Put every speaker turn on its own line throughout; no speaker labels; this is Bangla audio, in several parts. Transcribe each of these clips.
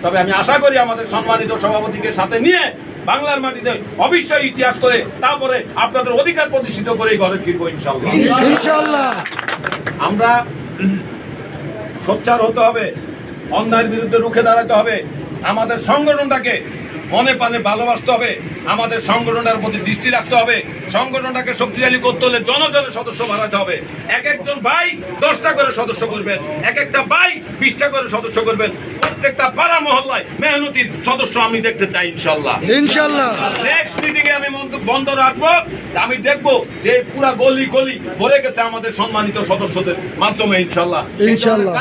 তবে আমি আশা করি আমাদের সম্মানিত সভাপতিকে সাথে নিয়ে বাংলার মাটিতে অবশ্যই ইতিহাস করে তারপরে আপনাদের অধিকার প্রতিষ্ঠিত করে ঘরে ফিরবো ইনশাআল্লাহ।
ইনশাআল্লাহ
আমরা সোচ্চার হতে হবে, অন্যায়ের বিরুদ্ধে রুখে দাঁড়াতে হবে, আমাদের সংগঠনটাকে মনে প্রাণে ভালোবাসতে হবে, আমাদের সংগঠনটার প্রতি দৃষ্টি রাখতে হবে, সংগঠনটাকে শক্তিশালী করতে হলে জনজনের সদস্য বাড়াতে হবে। এক একজন ভাই 10টা করে সদস্য করবেন, এক একটা ভাই 20টা করে সদস্য করবেন, প্রত্যেকটা পাড়া মহল্লায় মেহনতির সদস্য আমি দেখতে চাই ইনশাআল্লাহ।
ইনশাআল্লাহ
নেক্সট মিটিং এ আমি বন্ধ রাখবো, আমি দেখবো যে পুরা গলি গলি ভরে গেছে আমাদের সম্মানিত সদস্যদের মাধ্যমে ইনশাআল্লাহ।
ইনশাআল্লাহ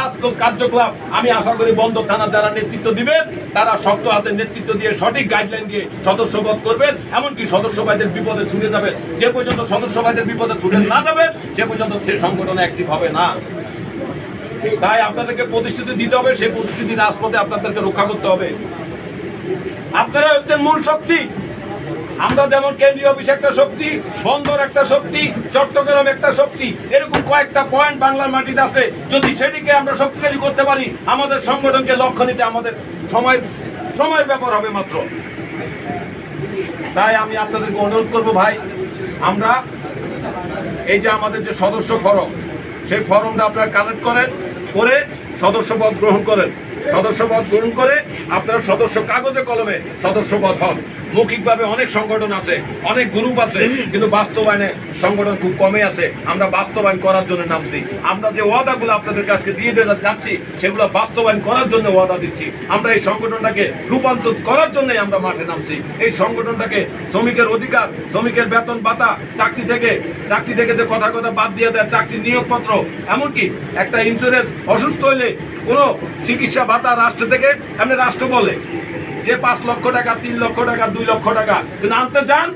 কার্যকলাপ আমি আশা করি বন্দর থানা যারা নেতৃত্ব দিবেন তারা শক্ত হাতে নেতৃত্ব দিয়ে সঠিক গাইডলাইন দিয়ে সদস্যপদ করবেন, এমনকি সদস্য ভাইদের বিপদে ছুটে যাবেন। যে পর্যন্ত সদস্য ভাইদের বিপদে ছুটে না যাবেন সে পর্যন্ত সে সংগঠন অ্যাক্টিভ হবে না। তাই আপনাদেরকে প্রতিশ্রুতি দিতে হবে, সেই প্রতিশ্রুতি রাজপথে আপনাদেরকে রক্ষা করতে হবে। আপনারা হচ্ছেন মূল শক্তি। আমরা যেমন কেন্দ্রীয় অফিস একটা শক্তি, বন্দর একটা শক্তি, চট্টগ্রাম একটা শক্তি, এরকম কয়েকটা পয়েন্ট বাংলার মাটিতে আছে। যদি সেটিকে আমরা শক্তিশালী করতে পারি, আমাদের সংগঠনকে লক্ষ্য নিতে আমাদের সময়ের ব্যাপার হবে মাত্র। তাই আমি আপনাদেরকে অনুরোধ করবো ভাই, আমরা এই যে আমাদের যে সদস্য ফরম, সেই ফরমটা আপনারা কালেক্ট করেন, করে সদস্যপদ গ্রহণ করেন। সদস্যপদ গ্রহণ করে আপনারা সদস্য কাগজে কলমে সদস্যপদ হন। মৌখিকভাবে অনেক সংগঠন আছে, অনেক গ্রুপ আছে, কিন্তু বাস্তবায়নে সংগঠন খুব কমে আছে। আমরা বাস্তবায়ন করার জন্য নামছি। আমরা যে ওয়াদাগুলো আপনাদের কাছে দিয়ে যাচ্ছি সেগুলো বাস্তবায়ন করার জন্য ওয়াদা দিচ্ছি। আমরা এই সংগঠনটাকে রূপান্তর করার জন্যই আমরা মাঠে নামছি। এই সংগঠনটাকে শ্রমিকের অধিকার, শ্রমিকের বেতন ভাতা, চাকরি থেকে যে কথা বাদ দিয়ে দেয়, চাকরির নিয়োগপত্র, এমনকি একটা ইন্স্যুরেন্স, অসুস্থ হইলে কোনো চিকিৎসা ভাতা রাষ্ট্র থেকে, এমনি রাষ্ট্র বলে যে 5 লক্ষ টাকা, 3 লক্ষ টাকা, 2 লক্ষ টাকা, কিন্তু আনতে যান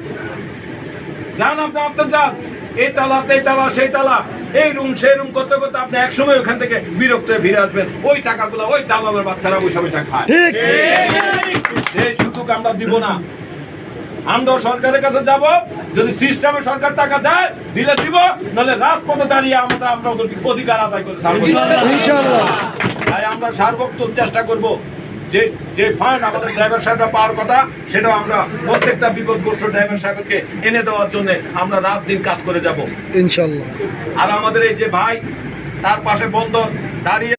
আপনি আনতে যান, এই তালা সেই তালা, এই রুম সেই রুম করতে করতে আপনি একসময় ওখান থেকে বিরক্ত হয়ে ফিরে আসবেন। ওই টাকাগুলো ওই দালালের বাচ্চারা বৈশা খায়। এই সুযোগ আমরা দিব না। আমরা সরকারের কাছে যাব, যদি সিস্টেমে সরকার টাকা দেয় দিলে দিব, নাহলে রাজপথে দাঁড়িয়ে আমরা অধিকার আদায় করে
ইনশাআল্লাহ।
তাই আমরা সার্বক্ষণ চেষ্টা করব যে ফান্ড আমাদের ড্রাইভার সাহেবরা পাওয়ার কথা, সেটাও আমরা প্রত্যেকটা বিপদগ্রস্ত ড্রাইভার সাহেবকে এনে দেওয়ার জন্য আমরা রাত দিন কাজ করে যাব
ইনশাআল্লাহ।
আর আমাদের এই যে ভাই, তার পাশে বন্দর দাঁড়িয়ে